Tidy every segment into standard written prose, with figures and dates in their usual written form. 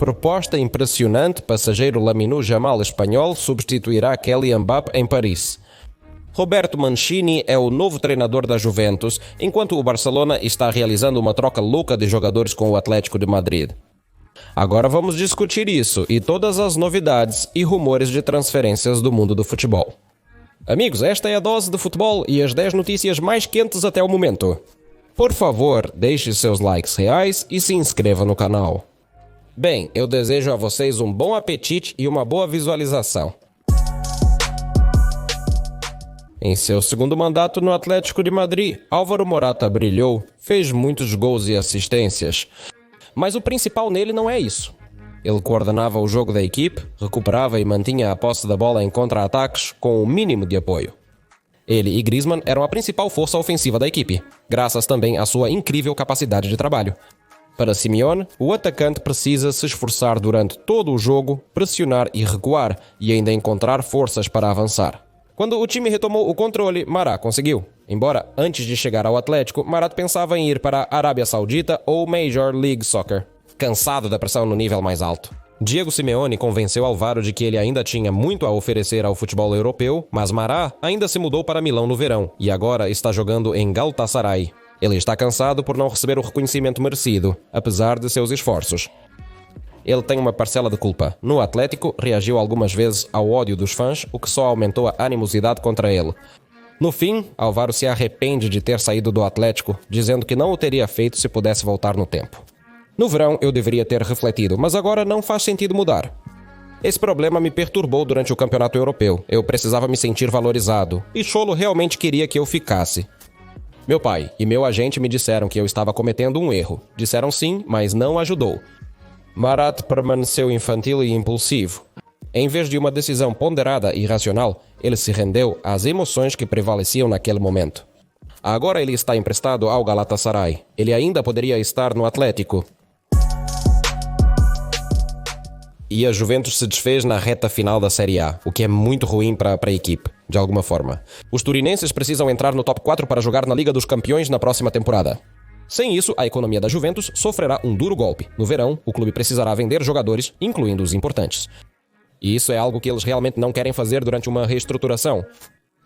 Proposta impressionante, passageiro Lamine Yamal espanhol substituirá Kylian Mbappé em Paris. Roberto Mancini é o novo treinador da Juventus, enquanto o Barcelona está realizando uma troca louca de jogadores com o Atlético de Madrid. Agora vamos discutir isso e todas as novidades e rumores de transferências do mundo do futebol. Amigos, esta é a dose de futebol e as 10 notícias mais quentes até o momento. Por favor, deixe seus likes reais e se inscreva no canal. Bem, eu desejo a vocês um bom apetite e uma boa visualização. Em seu segundo mandato no Atlético de Madrid, Álvaro Morata brilhou, fez muitos gols e assistências. Mas o principal nele não é isso. Ele coordenava o jogo da equipe, recuperava e mantinha a posse da bola em contra-ataques com o mínimo de apoio. Ele e Griezmann eram a principal força ofensiva da equipe, graças também à sua incrível capacidade de trabalho. Para Simeone, o atacante precisa se esforçar durante todo o jogo, pressionar e recuar, e ainda encontrar forças para avançar. Quando o time retomou o controle, Marat conseguiu. Embora, antes de chegar ao Atlético, Marat pensava em ir para a Arábia Saudita ou Major League Soccer, cansado da pressão no nível mais alto. Diego Simeone convenceu Álvaro de que ele ainda tinha muito a oferecer ao futebol europeu, mas Marat ainda se mudou para Milão no verão e agora está jogando em Galatasaray. Ele está cansado por não receber o reconhecimento merecido, apesar de seus esforços. Ele tem uma parcela de culpa. No Atlético, reagiu algumas vezes ao ódio dos fãs, o que só aumentou a animosidade contra ele. No fim, Álvaro se arrepende de ter saído do Atlético, dizendo que não o teria feito se pudesse voltar no tempo. No verão, eu deveria ter refletido, mas agora não faz sentido mudar. Esse problema me perturbou durante o campeonato europeu. Eu precisava me sentir valorizado, e Cholo realmente queria que eu ficasse. Meu pai e meu agente me disseram que eu estava cometendo um erro. Disseram sim, mas não ajudou. Marat permaneceu infantil e impulsivo. Em vez de uma decisão ponderada e racional, ele se rendeu às emoções que prevaleciam naquele momento. Agora ele está emprestado ao Galatasaray. Ele ainda poderia estar no Atlético. E a Juventus se desfez na reta final da Série A, o que é muito ruim para a equipe, de alguma forma. Os turinenses precisam entrar no top 4 para jogar na Liga dos Campeões na próxima temporada. Sem isso, a economia da Juventus sofrerá um duro golpe. No verão, o clube precisará vender jogadores, incluindo os importantes. E isso é algo que eles realmente não querem fazer durante uma reestruturação.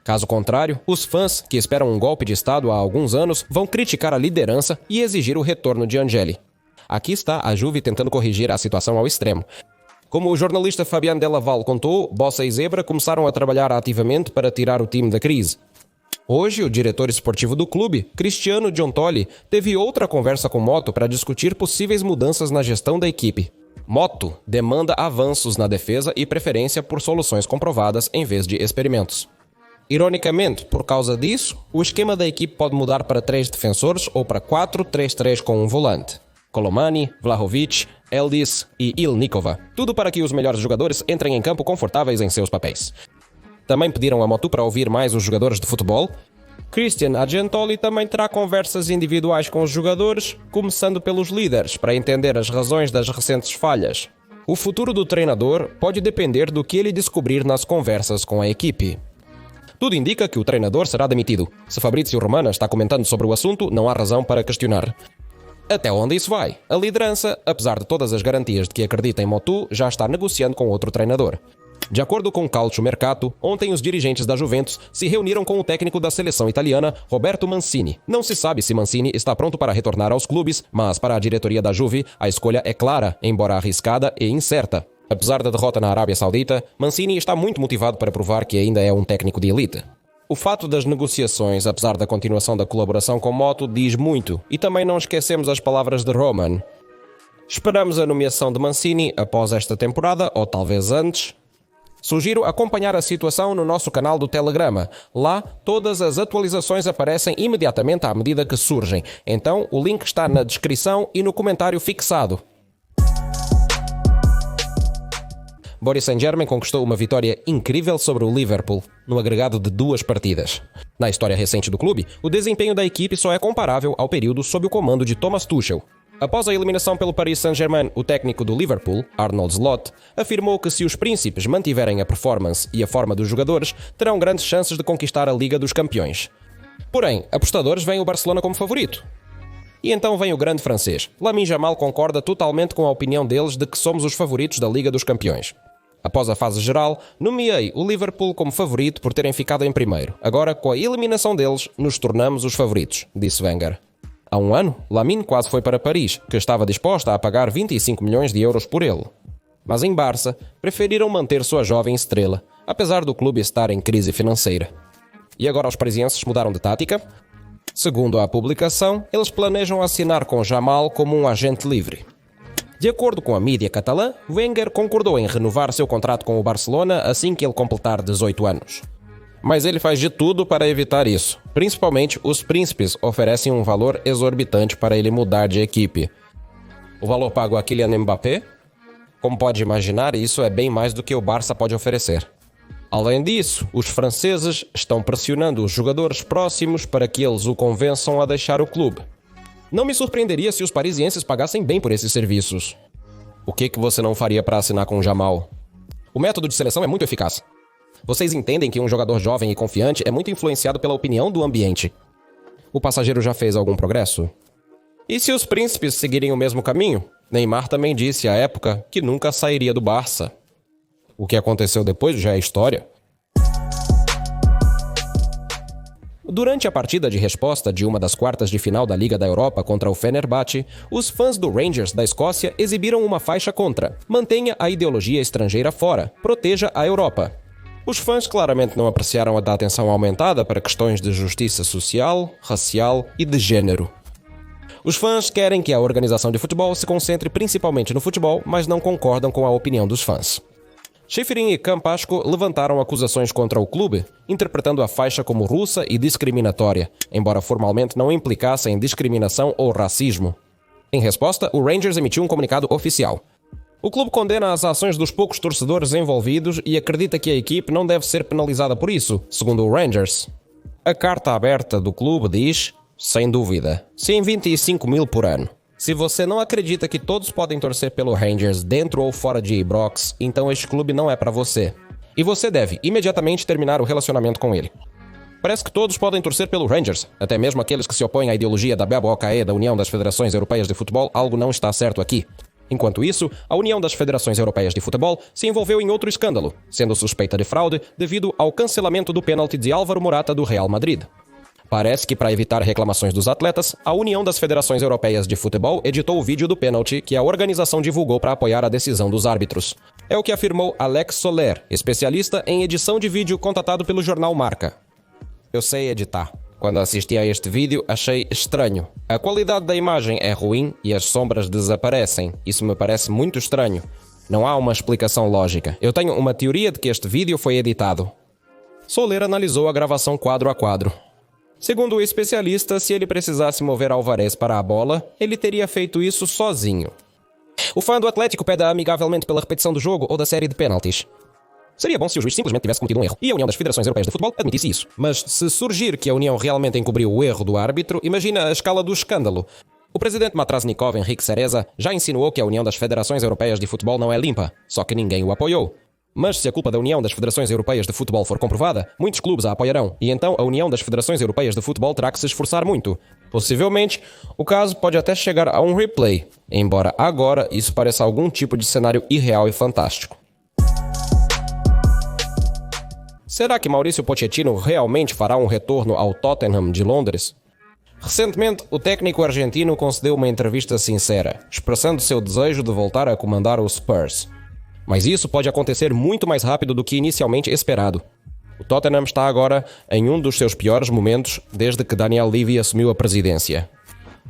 Caso contrário, os fãs, que esperam um golpe de Estado há alguns anos, vão criticar a liderança e exigir o retorno de Angeli. Aqui está a Juve tentando corrigir a situação ao extremo. Como o jornalista Fabian Delaval contou, Bossa e Zebra começaram a trabalhar ativamente para tirar o time da crise. Hoje, o diretor esportivo do clube, Cristiano Giuntoli, teve outra conversa com Motto para discutir possíveis mudanças na gestão da equipe. Motto demanda avanços na defesa e preferência por soluções comprovadas em vez de experimentos. Ironicamente, por causa disso, o esquema da equipe pode mudar para 3 defensores ou para 4-3-3 com um volante. Colomani, Vlahovic, Eldis e Ilnikova. Tudo para que os melhores jogadores entrem em campo confortáveis em seus papéis. Também pediram a Motto para ouvir mais os jogadores de futebol. Christian Argentoli também terá conversas individuais com os jogadores, começando pelos líderes, para entender as razões das recentes falhas. O futuro do treinador pode depender do que ele descobrir nas conversas com a equipe. Tudo indica que o treinador será demitido. Se Fabrizio Romano está comentando sobre o assunto, não há razão para questionar. Até onde isso vai? A liderança, apesar de todas as garantias de que acredita em Motto, já está negociando com outro treinador. De acordo com Calcio Mercato, ontem os dirigentes da Juventus se reuniram com o técnico da seleção italiana, Roberto Mancini. Não se sabe se Mancini está pronto para retornar aos clubes, mas para a diretoria da Juve, a escolha é clara, embora arriscada e incerta. Apesar da derrota na Arábia Saudita, Mancini está muito motivado para provar que ainda é um técnico de elite. O fato das negociações, apesar da continuação da colaboração com Motto, diz muito. E também não esquecemos as palavras de Roman. Esperamos a nomeação de Mancini após esta temporada, ou talvez antes. Sugiro acompanhar a situação no nosso canal do Telegrama. Lá, todas as atualizações aparecem imediatamente à medida que surgem. Então, o link está na descrição e no comentário fixado. Paris Saint-Germain conquistou uma vitória incrível sobre o Liverpool, no agregado de 2 partidas. Na história recente do clube, o desempenho da equipe só é comparável ao período sob o comando de Thomas Tuchel. Após a eliminação pelo Paris Saint-Germain, o técnico do Liverpool, Arnold Slot, afirmou que se os príncipes mantiverem a performance e a forma dos jogadores, terão grandes chances de conquistar a Liga dos Campeões. Porém, apostadores veem o Barcelona como favorito. E então vem o grande francês. Lamine Yamal concorda totalmente com a opinião deles de que somos os favoritos da Liga dos Campeões. Após a fase geral, nomeei o Liverpool como favorito por terem ficado em primeiro. Agora, com a eliminação deles, nos tornamos os favoritos, disse Wenger. Há um ano, Lamine quase foi para Paris, que estava disposta a pagar 25 milhões de euros por ele. Mas em Barça, preferiram manter sua jovem estrela, apesar do clube estar em crise financeira. E agora os parisienses mudaram de tática? Segundo a publicação, eles planejam assinar com Yamal como um agente livre. De acordo com a mídia catalã, Wenger concordou em renovar seu contrato com o Barcelona assim que ele completar 18 anos. Mas ele faz de tudo para evitar isso. Principalmente, os príncipes oferecem um valor exorbitante para ele mudar de equipe. O valor pago a Kylian Mbappé? Como pode imaginar, isso é bem mais do que o Barça pode oferecer. Além disso, os franceses estão pressionando os jogadores próximos para que eles o convençam a deixar o clube. Não me surpreenderia se os parisienses pagassem bem por esses serviços. O que você não faria para assinar com o Yamal? O método de seleção é muito eficaz. Vocês entendem que um jogador jovem e confiante é muito influenciado pela opinião do ambiente. O passageiro já fez algum progresso? E se os príncipes seguirem o mesmo caminho? Neymar também disse à época que nunca sairia do Barça. O que aconteceu depois já é história. Durante a partida de resposta de uma das quartas de final da Liga da Europa contra o Fenerbahçe, os fãs do Rangers da Escócia exibiram uma faixa contra: mantenha a ideologia estrangeira fora, proteja a Europa. Os fãs claramente não apreciaram a da atenção aumentada para questões de justiça social, racial e de género. Os fãs querem que a organização de futebol se concentre principalmente no futebol, mas não concordam com a opinião dos fãs. Shiffrin e Campasco levantaram acusações contra o clube, interpretando a faixa como russa e discriminatória, embora formalmente não implicasse em discriminação ou racismo. Em resposta, o Rangers emitiu um comunicado oficial. O clube condena as ações dos poucos torcedores envolvidos e acredita que a equipe não deve ser penalizada por isso, segundo o Rangers. A carta aberta do clube diz, sem dúvida, 125 mil por ano. Se você não acredita que todos podem torcer pelo Rangers dentro ou fora de Ibrox, então este clube não é para você. E você deve imediatamente terminar o relacionamento com ele. Parece que todos podem torcer pelo Rangers, até mesmo aqueles que se opõem à ideologia da BOKE, da União das Federações Europeias de Futebol. Algo não está certo aqui. Enquanto isso, a União das Federações Europeias de Futebol se envolveu em outro escândalo, sendo suspeita de fraude devido ao cancelamento do pênalti de Álvaro Morata do Real Madrid. Parece que, para evitar reclamações dos atletas, a União das Federações Europeias de Futebol editou o vídeo do pênalti que a organização divulgou para apoiar a decisão dos árbitros. É o que afirmou Alex Soler, especialista em edição de vídeo contatado pelo jornal Marca. Eu sei editar. Quando assisti a este vídeo, achei estranho. A qualidade da imagem é ruim e as sombras desaparecem. Isso me parece muito estranho. Não há uma explicação lógica. Eu tenho uma teoria de que este vídeo foi editado. Soler analisou a gravação quadro a quadro. Segundo o especialista, se ele precisasse mover Alvarez para a bola, ele teria feito isso sozinho. O fã do Atlético pede amigavelmente pela repetição do jogo ou da série de pênaltis. Seria bom se o juiz simplesmente tivesse cometido um erro e a União das Federações Europeias de Futebol admitisse isso. Mas se surgir que a União realmente encobriu o erro do árbitro, imagina a escala do escândalo. O presidente Matrasnikov, Henrique Cereza, já insinuou que a União das Federações Europeias de Futebol não é limpa, só que ninguém o apoiou. Mas se a culpa da União das Federações Europeias de Futebol for comprovada, muitos clubes a apoiarão, e então a União das Federações Europeias de Futebol terá que se esforçar muito. Possivelmente, o caso pode até chegar a um replay, embora agora isso pareça algum tipo de cenário irreal e fantástico. Será que Maurício Pochettino realmente fará um retorno ao Tottenham de Londres? Recentemente, o técnico argentino concedeu uma entrevista sincera, expressando seu desejo de voltar a comandar o Spurs. Mas isso pode acontecer muito mais rápido do que inicialmente esperado. O Tottenham está agora em um dos seus piores momentos desde que Daniel Levy assumiu a presidência.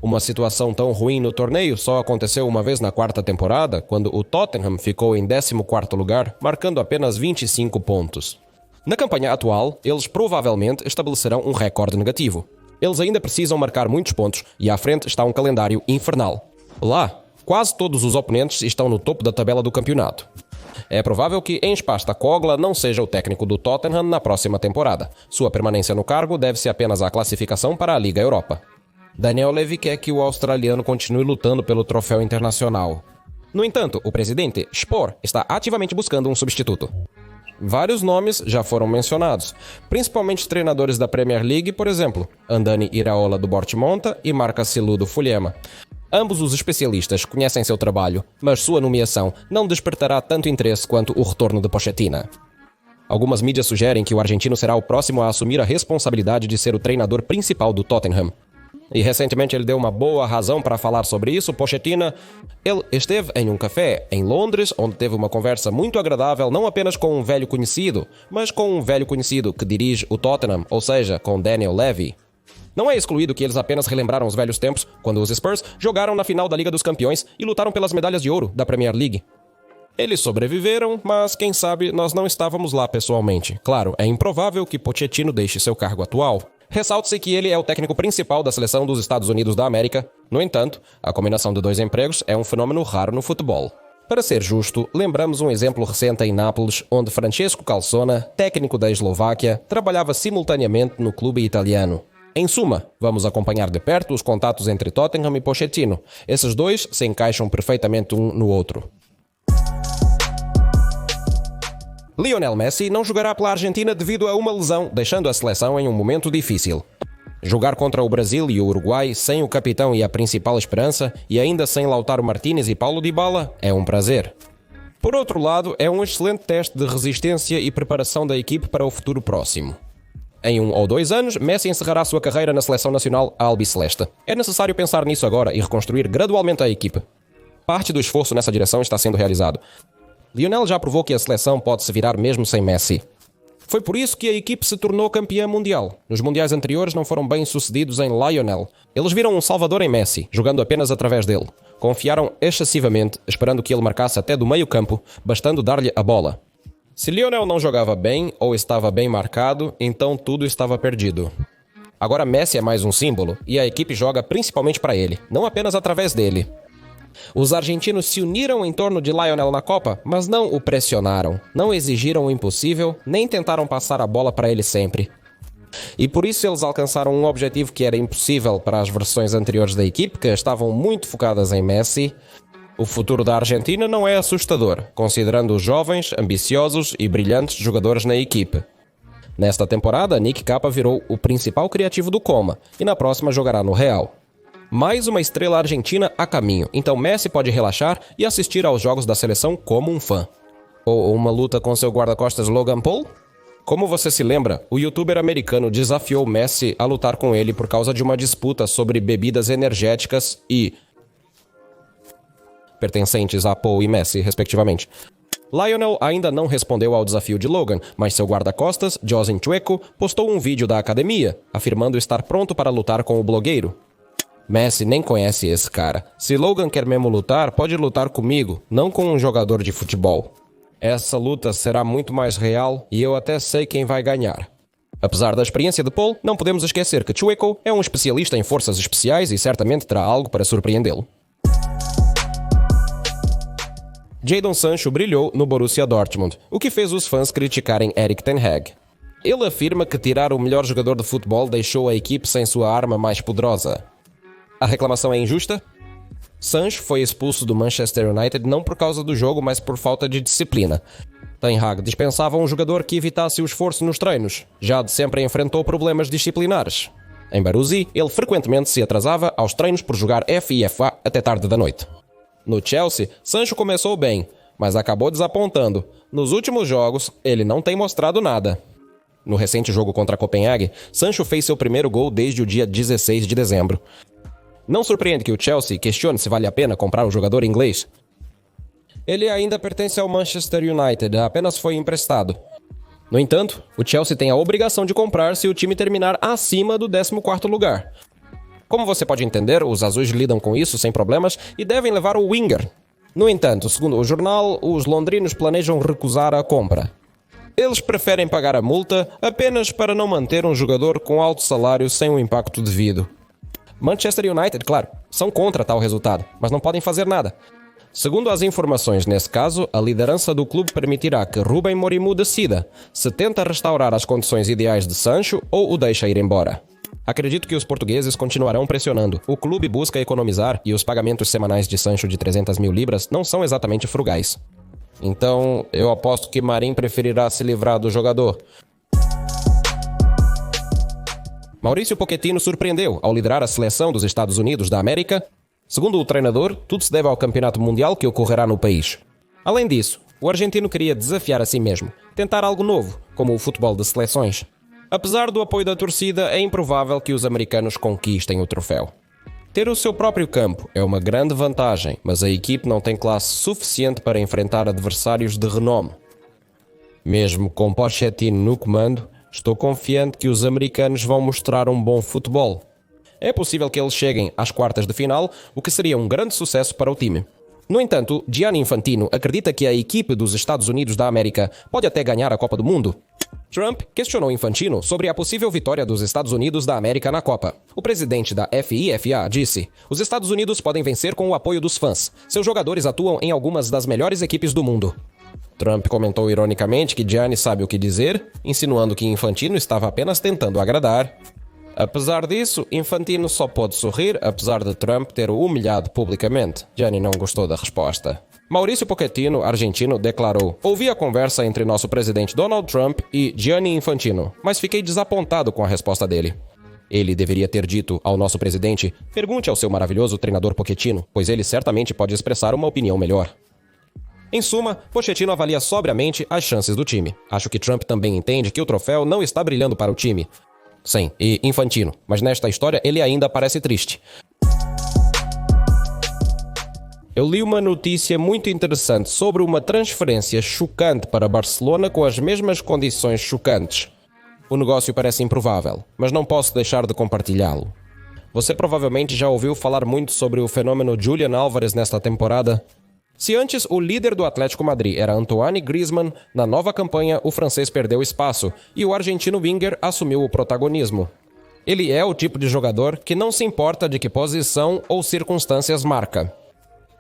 Uma situação tão ruim no torneio só aconteceu uma vez na quarta temporada, quando o Tottenham ficou em 14º lugar, marcando apenas 25 pontos. Na campanha atual, eles provavelmente estabelecerão um recorde negativo. Eles ainda precisam marcar muitos pontos e à frente está um calendário infernal. Lá, quase todos os oponentes estão no topo da tabela do campeonato. É provável que Ange Postecoglou não seja o técnico do Tottenham na próxima temporada. Sua permanência no cargo deve-se apenas à classificação para a Liga Europa. Daniel Levy quer que o australiano continue lutando pelo troféu internacional. No entanto, o presidente, Spohr, está ativamente buscando um substituto. Vários nomes já foram mencionados, principalmente treinadores da Premier League, por exemplo, Andani Iraola do Bournemouth e Marca Silu do Fulham. Ambos os especialistas conhecem seu trabalho, mas sua nomeação não despertará tanto interesse quanto o retorno de Pochettino. Algumas mídias sugerem que o argentino será o próximo a assumir a responsabilidade de ser o treinador principal do Tottenham. E recentemente ele deu uma boa razão para falar sobre isso. Pochettino, ele esteve em um café em Londres, onde teve uma conversa muito agradável, não apenas com um velho conhecido, mas com um velho conhecido que dirige o Tottenham, ou seja, com Daniel Levy. Não é excluído que eles apenas relembraram os velhos tempos, quando os Spurs jogaram na final da Liga dos Campeões e lutaram pelas medalhas de ouro da Premier League. Eles sobreviveram, mas quem sabe nós não estávamos lá pessoalmente. Claro, é improvável que Pochettino deixe seu cargo atual. Ressalte-se que ele é o técnico principal da seleção dos Estados Unidos da América. No entanto, a combinação de dois empregos é um fenômeno raro no futebol. Para ser justo, lembramos um exemplo recente em Nápoles, onde Francesco Calzona, técnico da Eslováquia, trabalhava simultaneamente no clube italiano. Em suma, vamos acompanhar de perto os contatos entre Tottenham e Pochettino. Esses dois se encaixam perfeitamente um no outro. Lionel Messi não jogará pela Argentina devido a uma lesão, deixando a seleção em um momento difícil. Jogar contra o Brasil e o Uruguai sem o capitão e a principal esperança, e ainda sem Lautaro Martínez e Paulo Dybala, é um prazer. Por outro lado, é um excelente teste de resistência e preparação da equipe para o futuro próximo. Em 1 ou 2 anos, Messi encerrará sua carreira na seleção nacional albiceleste. É necessário pensar nisso agora e reconstruir gradualmente a equipe. Parte do esforço nessa direção está sendo realizado. Lionel já provou que a seleção pode se virar mesmo sem Messi. Foi por isso que a equipe se tornou campeã mundial. Nos mundiais anteriores não foram bem sucedidos em Lionel. Eles viram um salvador em Messi, jogando apenas através dele. Confiaram excessivamente, esperando que ele marcasse até do meio campo, bastando dar-lhe a bola. Se Lionel não jogava bem ou estava bem marcado, então tudo estava perdido. Agora Messi é mais um símbolo, e a equipe joga principalmente para ele, não apenas através dele. Os argentinos se uniram em torno de Lionel na Copa, mas não o pressionaram, não exigiram o impossível, nem tentaram passar a bola para ele sempre. E por isso eles alcançaram um objetivo que era impossível para as versões anteriores da equipe, que estavam muito focadas em Messi. O futuro da Argentina não é assustador, considerando os jovens, ambiciosos e brilhantes jogadores na equipe. Nesta temporada, Nick Capa virou o principal criativo do Coma, e na próxima jogará no Real. Mais uma estrela argentina a caminho, então Messi pode relaxar e assistir aos jogos da seleção como um fã. Ou uma luta com seu guarda-costas Logan Paul? Como você se lembra, o youtuber americano desafiou Messi a lutar com ele por causa de uma disputa sobre bebidas energéticas e pertencentes a Paul e Messi, respectivamente. Lionel ainda não respondeu ao desafio de Logan, mas seu guarda-costas, Josin Chueco, postou um vídeo da academia, afirmando estar pronto para lutar com o blogueiro. Messi nem conhece esse cara. Se Logan quer mesmo lutar, pode lutar comigo, não com um jogador de futebol. Essa luta será muito mais real e eu até sei quem vai ganhar. Apesar da experiência de Paul, não podemos esquecer que Chueco é um especialista em forças especiais e certamente terá algo para surpreendê-lo. Jadon Sancho brilhou no Borussia Dortmund, o que fez os fãs criticarem Erik ten Hag. Ele afirma que tirar o melhor jogador de futebol deixou a equipe sem sua arma mais poderosa. A reclamação é injusta? Sancho foi expulso do Manchester United não por causa do jogo, mas por falta de disciplina. Ten Hag dispensava um jogador que evitasse o esforço nos treinos. Já de sempre enfrentou problemas disciplinares. Em Baruzzi, ele frequentemente se atrasava aos treinos por jogar FIFA até tarde da noite. No Chelsea, Sancho começou bem, mas acabou desapontando. Nos últimos jogos, ele não tem mostrado nada. No recente jogo contra a Copenhague, Sancho fez seu primeiro gol desde o dia 16 de dezembro. Não surpreende que o Chelsea questione se vale a pena comprar o jogador inglês. Ele ainda pertence ao Manchester United, apenas foi emprestado. No entanto, o Chelsea tem a obrigação de comprar se o time terminar acima do 14º lugar. Como você pode entender, os azuis lidam com isso sem problemas e devem levar o winger. No entanto, segundo o jornal, os londrinos planejam recusar a compra. Eles preferem pagar a multa apenas para não manter um jogador com alto salário sem o impacto devido. Manchester United, claro, são contra tal resultado, mas não podem fazer nada. Segundo as informações nesse caso, a liderança do clube permitirá que Ruben Morimu decida se tenta restaurar as condições ideais de Sancho ou o deixa ir embora. Acredito que os portugueses continuarão pressionando. O clube busca economizar e os pagamentos semanais de Sancho de 300 mil libras não são exatamente frugais. Então, eu aposto que Marim preferirá se livrar do jogador. Maurício Pochettino surpreendeu ao liderar a seleção dos Estados Unidos da América. Segundo o treinador, tudo se deve ao campeonato mundial que ocorrerá no país. Além disso, o argentino queria desafiar a si mesmo, tentar algo novo, como o futebol de seleções. Apesar do apoio da torcida, é improvável que os americanos conquistem o troféu. Ter o seu próprio campo é uma grande vantagem, mas a equipe não tem classe suficiente para enfrentar adversários de renome. Mesmo com Pochettino no comando, estou confiante que os americanos vão mostrar um bom futebol. É possível que eles cheguem às quartas de final, o que seria um grande sucesso para o time. No entanto, Gianni Infantino acredita que a equipe dos Estados Unidos da América pode até ganhar a Copa do Mundo. Trump questionou Infantino sobre a possível vitória dos Estados Unidos da América na Copa. O presidente da FIFA disse: "Os Estados Unidos podem vencer com o apoio dos fãs. Seus jogadores atuam em algumas das melhores equipes do mundo." Trump comentou ironicamente que Gianni sabe o que dizer, insinuando que Infantino estava apenas tentando agradar. Apesar disso, Infantino só pôde sorrir, apesar de Trump ter o humilhado publicamente. Gianni não gostou da resposta. Maurício Pochettino, argentino, declarou: "Ouvi a conversa entre nosso presidente Donald Trump e Gianni Infantino, mas fiquei desapontado com a resposta dele. Ele deveria ter dito ao nosso presidente: pergunte ao seu maravilhoso treinador Pochettino, pois ele certamente pode expressar uma opinião melhor." Em suma, Pochettino avalia sobriamente as chances do time. Acho que Trump também entende que o troféu não está brilhando para o time. Sim, e Infantino, mas nesta história ele ainda parece triste. Eu li uma notícia muito interessante sobre uma transferência chocante para Barcelona com as mesmas condições chocantes. O negócio parece improvável, mas não posso deixar de compartilhá-lo. Você provavelmente já ouviu falar muito sobre o fenômeno Julian Álvares nesta temporada. Se antes o líder do Atlético Madrid era Antoine Griezmann, na nova campanha o francês perdeu espaço e o argentino Winger assumiu o protagonismo. Ele é o tipo de jogador que não se importa de que posição ou circunstâncias marca.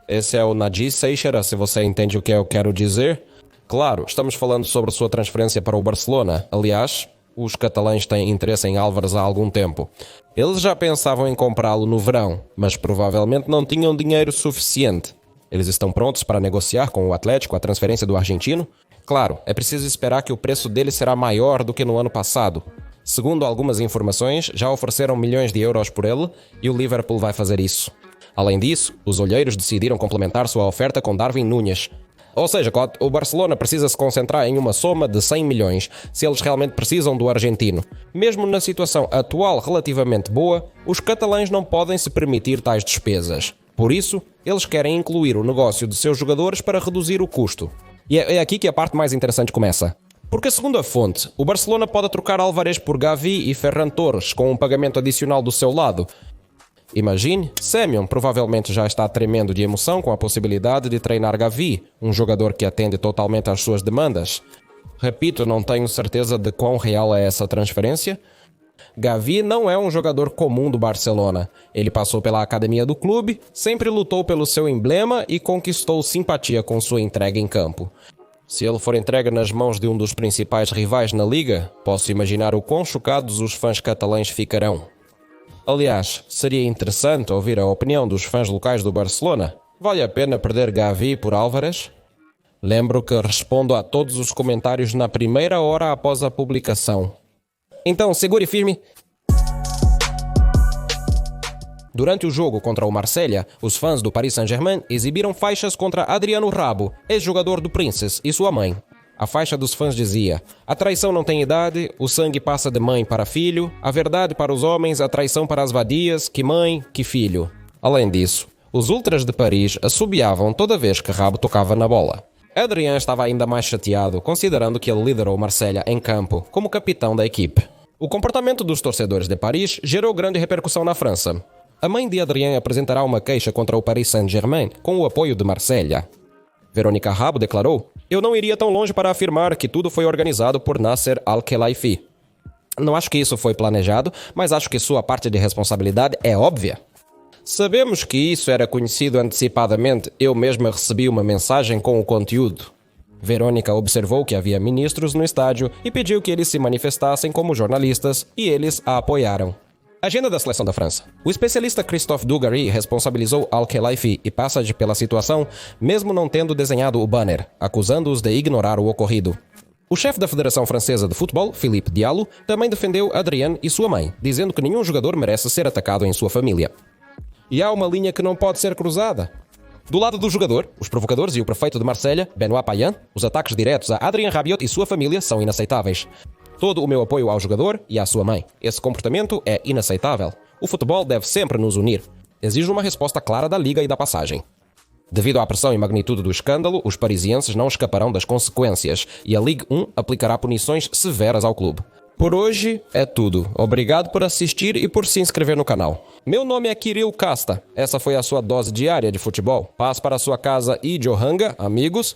Esse é o Nadir Seixeira, se você entende o que eu quero dizer. Claro, estamos falando sobre sua transferência para o Barcelona. Aliás, os catalães têm interesse em Álvares há algum tempo. Eles já pensavam em comprá-lo no verão, mas provavelmente não tinham dinheiro suficiente. Eles estão prontos para negociar com o Atlético a transferência do argentino? Claro, é preciso esperar que o preço dele será maior do que no ano passado. Segundo algumas informações, já ofereceram milhões de euros por ele e o Liverpool vai fazer isso. Além disso, os olheiros decidiram complementar sua oferta com Darwin Núñez. Ou seja, o Barcelona precisa se concentrar em uma soma de 100 milhões, se eles realmente precisam do argentino. Mesmo na situação atual relativamente boa, os catalães não podem se permitir tais despesas. Por isso, eles querem incluir o negócio de seus jogadores para reduzir o custo. E é aqui que a parte mais interessante começa. Porque, segundo a fonte, o Barcelona pode trocar Álvares por Gavi e Ferran Torres com um pagamento adicional do seu lado. Imagine, Semyon provavelmente já está tremendo de emoção com a possibilidade de treinar Gavi, um jogador que atende totalmente às suas demandas. Repito, não tenho certeza de quão real é essa transferência. Gavi não é um jogador comum do Barcelona. Ele passou pela academia do clube, sempre lutou pelo seu emblema e conquistou simpatia com sua entrega em campo. Se ele for entregue nas mãos de um dos principais rivais na liga, posso imaginar o quão chocados os fãs catalães ficarão. Aliás, seria interessante ouvir a opinião dos fãs locais do Barcelona. Vale a pena perder Gavi por Álvares? Lembro que respondo a todos os comentários na primeira hora após a publicação. Então, segure firme. Durante o jogo contra o Marselha, os fãs do Paris Saint-Germain exibiram faixas contra Adriano Rabo, ex-jogador do Princes, e sua mãe. A faixa dos fãs dizia: "A traição não tem idade, o sangue passa de mãe para filho, a verdade para os homens, a traição para as vadias, que mãe, que filho." Além disso, os ultras de Paris assobiavam toda vez que Rabo tocava na bola. Adrien estava ainda mais chateado, considerando que ele liderou Marselha em campo como capitão da equipe. O comportamento dos torcedores de Paris gerou grande repercussão na França. A mãe de Adrien apresentará uma queixa contra o Paris Saint-Germain com o apoio de Marselha. Verônica Rabo declarou: "Eu não iria tão longe para afirmar que tudo foi organizado por Nasser Al-Khelaifi. Não acho que isso foi planejado, mas acho que sua parte de responsabilidade é óbvia. Sabemos que isso era conhecido antecipadamente, eu mesma recebi uma mensagem com o conteúdo." Verônica observou que havia ministros no estádio e pediu que eles se manifestassem como jornalistas, e eles a apoiaram. Agenda da seleção da França. O especialista Christophe Dugarry responsabilizou Al-Khelaifi e Passage pela situação, mesmo não tendo desenhado o banner, acusando-os de ignorar o ocorrido. O chefe da Federação Francesa de Futebol, Philippe Diallo, também defendeu Adrienne e sua mãe, dizendo que nenhum jogador merece ser atacado em sua família. E há uma linha que não pode ser cruzada. Do lado do jogador, os provocadores e o prefeito de Marselha, Benoît Payan, os ataques diretos a Adrien Rabiot e sua família são inaceitáveis. Todo o meu apoio ao jogador e à sua mãe. Esse comportamento é inaceitável. O futebol deve sempre nos unir. Exijo uma resposta clara da Liga e da Passagem. Devido à pressão e magnitude do escândalo, os parisienses não escaparão das consequências e a Ligue 1 aplicará punições severas ao clube. Por hoje é tudo. Obrigado por assistir e por se inscrever no canal. Meu nome é Kirill Casta. Essa foi a sua dose diária de futebol. Paz para a sua casa e Johanga, amigos.